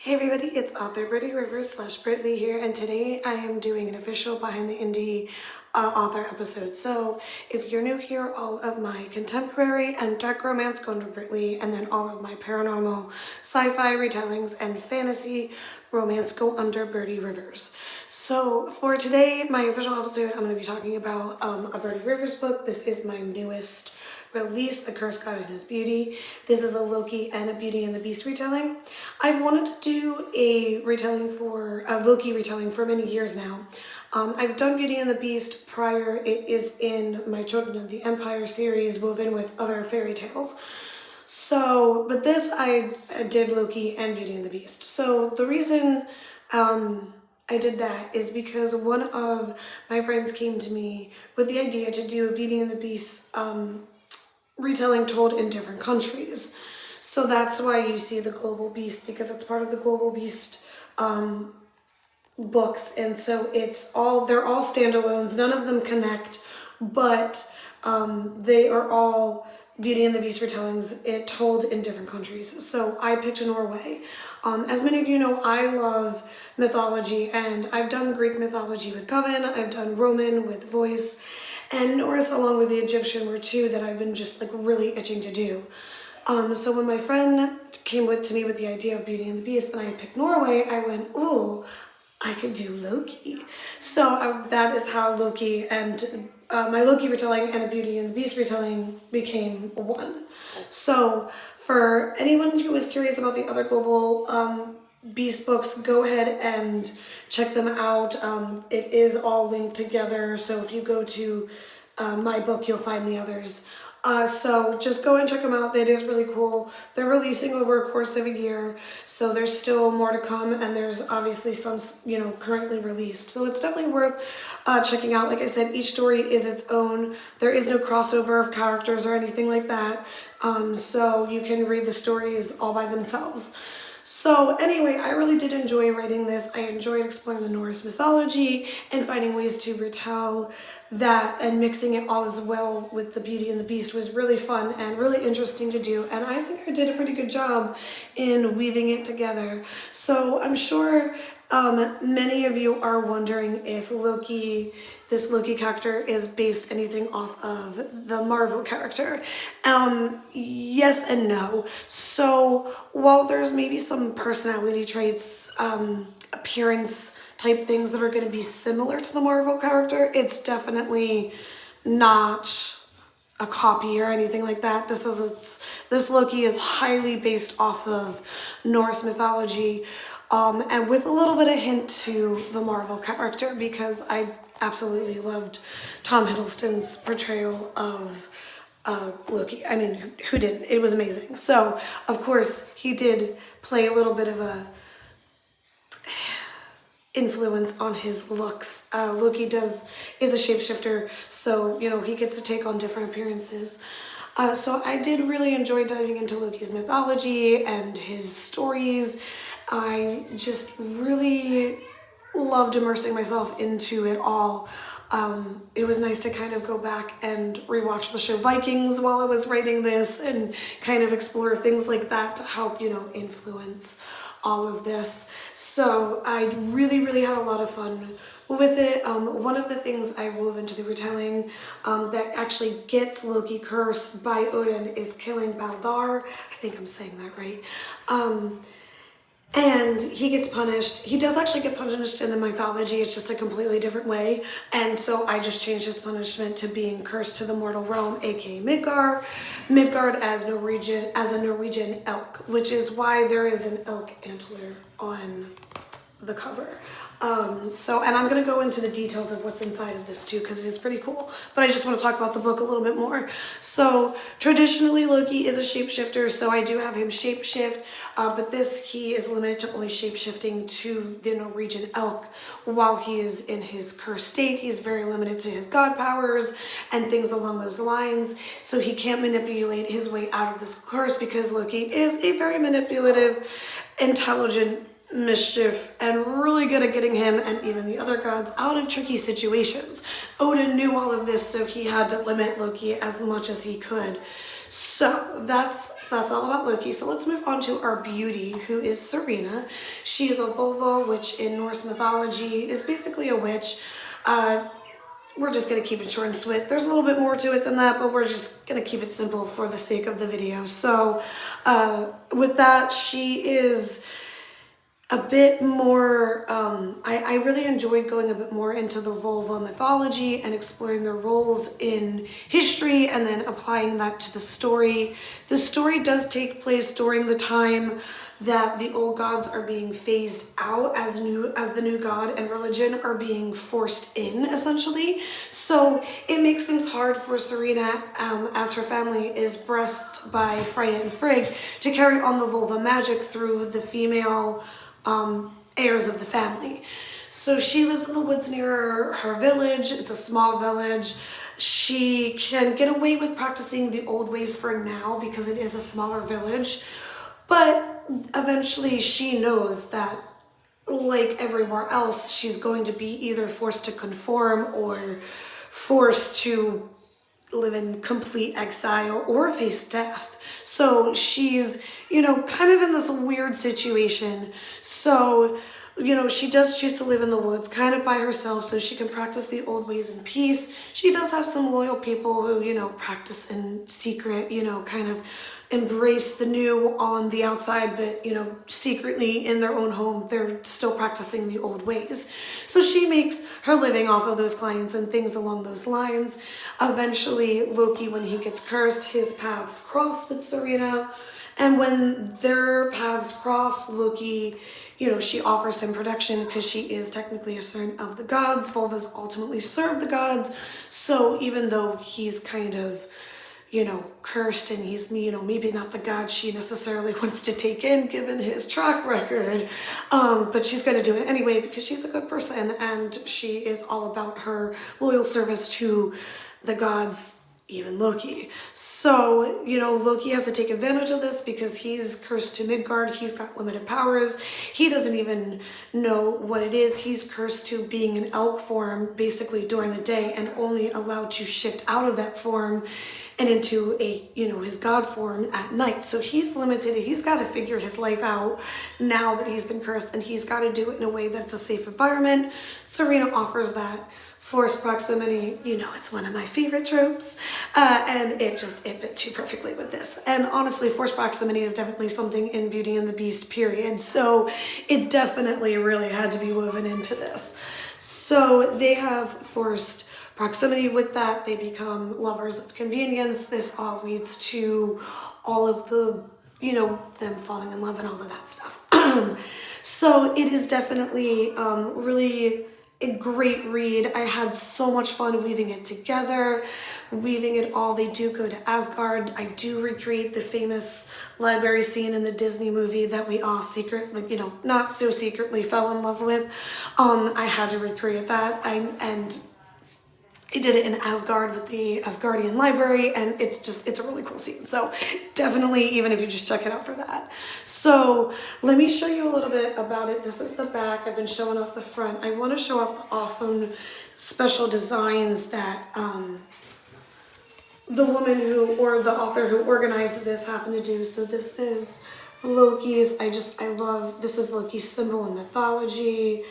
Hey everybody, it's author Brittany Rivers / Britt Lee here, and today I am doing an official Behind the Indie author episode. So if you're new here, all of my contemporary and dark romance go under Britt Lee, and then all of my paranormal, sci-fi retellings, and fantasy romance go under Birdie Rivers. So for today, my official episode, I'm going to be talking about a Birdie Rivers book. This is my newest release, The Cursed God and His Beauty. This is a Loki and a Beauty and the Beast retelling. I've wanted to do a Loki retelling for many years now. I've done Beauty and the Beast prior. It is in my Children of the Empire series, woven with other fairy tales. But this I did Loki and Beauty and the Beast. So the reason I did that is because one of my friends came to me with the idea to do a Beauty and the Beast retelling told in different countries. So that's why you see the Global Beast, because it's part of the Global Beast books. And so they're all standalones. None of them connect, but they are all Beauty and the Beast retellings told in different countries. So I picked Norway. As many of you know, I love mythology, and I've done Greek mythology with Coven, I've done Roman with Voice, and Norse along with the Egyptian were two that I've been just really itching to do. So when my friend came to me with the idea of Beauty and the Beast and I had picked Norway, I went, ooh, I could do Loki. So that is how Loki and my Loki retelling and a Beauty and the Beast retelling became one. So for anyone who is curious about the other Global Beast books, go ahead and check them out. It is all linked together, so if you go to my book, you'll find the others. So just go and check them out. It is really cool. They're releasing over a course of a year, so there's still more to come, and there's obviously some, currently released. So it's definitely worth checking out. Like I said, each story is its own. There is no crossover of characters or anything like that. So you can read the stories all by themselves. So anyway, I really did enjoy writing this. I enjoyed exploring the Norse mythology and finding ways to retell that, and mixing it all as well with the Beauty and the Beast was really fun and really interesting to do. And I think I did a pretty good job in weaving it together. So I'm sure many of you are wondering if this Loki character is based anything off of the Marvel character. Yes and no. So while there's maybe some personality traits, appearance type things that are going to be similar to the Marvel character, it's definitely not a copy or anything like that. This Loki is highly based off of Norse mythology, and with a little bit of hint to the Marvel character, because I absolutely loved Tom Hiddleston's portrayal of Loki. I mean, who didn't? It was amazing. So, of course, he did play a little bit of a influence on his looks. Loki is a shapeshifter, so, he gets to take on different appearances. So I did really enjoy diving into Loki's mythology and his stories. I just really loved immersing myself into it all. It was nice to kind of go back and rewatch the show Vikings while I was writing this, and kind of explore things like that to help, influence all of this. So I really, really had a lot of fun with it. One of the things I wove into the retelling that actually gets Loki cursed by Odin is killing Baldar. I think I'm saying that right. And he gets punished. He does actually get punished in the mythology. It's just a completely different way. And so I just changed his punishment to being cursed to the mortal realm, aka Midgard. Midgard as a Norwegian elk, which is why there is an elk antler on the cover. And I'm going to go into the details of what's inside of this too, because it is pretty cool. But I just want to talk about the book a little bit more. So traditionally, Loki is a shapeshifter, so I do have him shapeshift. But he is limited to only shapeshifting to the Norwegian elk. While he is in his cursed state, he's very limited to his god powers and things along those lines. So he can't manipulate his way out of this curse, because Loki is a very manipulative, intelligent mischief, and really good at getting him and even the other gods out of tricky situations. Odin knew all of this, so he had to limit Loki as much as he could. So that's all about Loki. So let's move on to our beauty, who is Serena. She is a Volva, which in Norse mythology is basically a witch. We're just gonna keep it short and sweet. There's a little bit more to it than that, but we're just gonna keep it simple for the sake of the video. So with that, she is a bit more, I really enjoyed going a bit more into the Volva mythology and exploring their roles in history and then applying that to the story. The story does take place during the time that the old gods are being phased out as the new god, and religion are being forced in, essentially. So it makes things hard for Serena, as her family is blessed by Freya and Frigg, to carry on the Volva magic through the female heirs of the family. So she lives in the woods near her village. It's a small village. She can get away with practicing the old ways for now because it is a smaller village. But eventually she knows that, like everywhere else, she's going to be either forced to conform or forced to live in complete exile or face death. So she's, kind of in this weird situation. So, she does choose to live in the woods kind of by herself so she can practice the old ways in peace. She does have some loyal people who, practice in secret, kind of embrace the new on the outside, but, secretly in their own home, they're still practicing the old ways. So she makes her living off of those clients and things along those lines. Eventually, Loki, when he gets cursed, his paths cross with Serena. And when their paths cross, Loki, she offers him protection because she is technically a servant of the gods. Volvas ultimately serve the gods. So even though he's kind of, cursed and he's, maybe not the god she necessarily wants to take in given his track record, but she's going to do it anyway because she's a good person and she is all about her loyal service to the gods, even Loki. So, Loki has to take advantage of this because he's cursed to Midgard. He's got limited powers. He doesn't even know what it is. He's cursed to being in elk form basically during the day and only allowed to shift out of that form and into his god form at night. So he's limited. He's got to figure his life out now that he's been cursed, and he's got to do it in a way that's a safe environment. Serena offers that. Forced proximity, it's one of my favorite tropes, and it fits too perfectly with this. And honestly, forced proximity is definitely something in Beauty and the Beast, period. So it definitely really had to be woven into this. So they have forced proximity with that. They become lovers of convenience. This all leads to all of the, them falling in love and all of that stuff. So it is definitely really a great read. I had so much fun weaving it together, weaving it all. They do go to Asgard. I do recreate the famous library scene in the Disney movie that we all secretly, not so secretly fell in love with. I had to recreate that. And I did it in Asgard with the Asgardian library, and it's a really cool scene. So definitely, even if you just check it out for that. So let me show you a little bit about it. This is the back. I've been showing off the front. I want to show off the awesome special designs that the woman the author who organized this happened to do. So this is Loki's. This is Loki's symbol in mythology.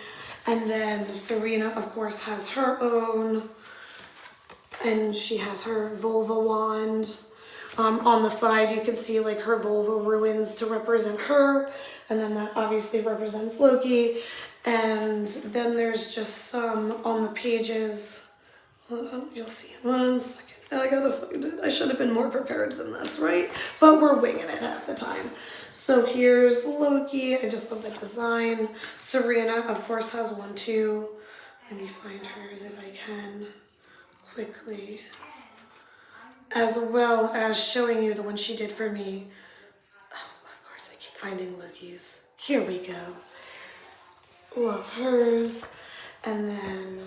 And then Serena, of course, has her own. And she has her Volva wand. On the side, you can see like her Volva ruins to represent her. And then that obviously represents Loki. And then there's just some on the pages. Hold on, you'll see in 1 second. I should have been more prepared than this, right? But we're winging it half the time. So here's Loki. I just love the design. Serena, of course, has one too. Let me find hers if I can quickly, as well as showing you the one she did for me. Oh, of course, I keep finding Loki's. Here we go. Love hers. And then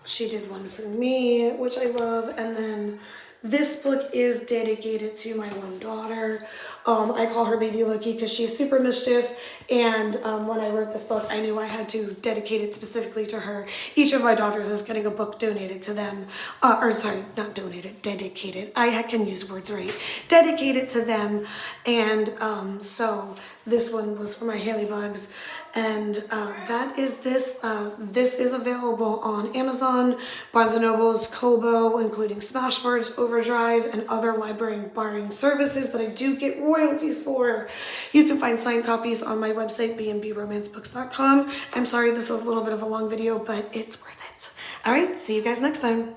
she did one for me, which I love. And then this book is dedicated to my one daughter. I call her Baby Loki because she's super mischief. And when I wrote this book, I knew I had to dedicate it specifically to her. Each of my daughters is getting a book donated to them. Or sorry, not donated, dedicated. I can use words right. Dedicated to them. And so this one was for my Haley Bugs. And that is this. This is available on Amazon, Barnes & Noble's, Kobo, including Smashwords, Overdrive, and other library borrowing services that I do get royalties for. You can find signed copies on my website, bnbromancebooks.com. I'm sorry this is a little bit of a long video, but it's worth it. All right, see you guys next time.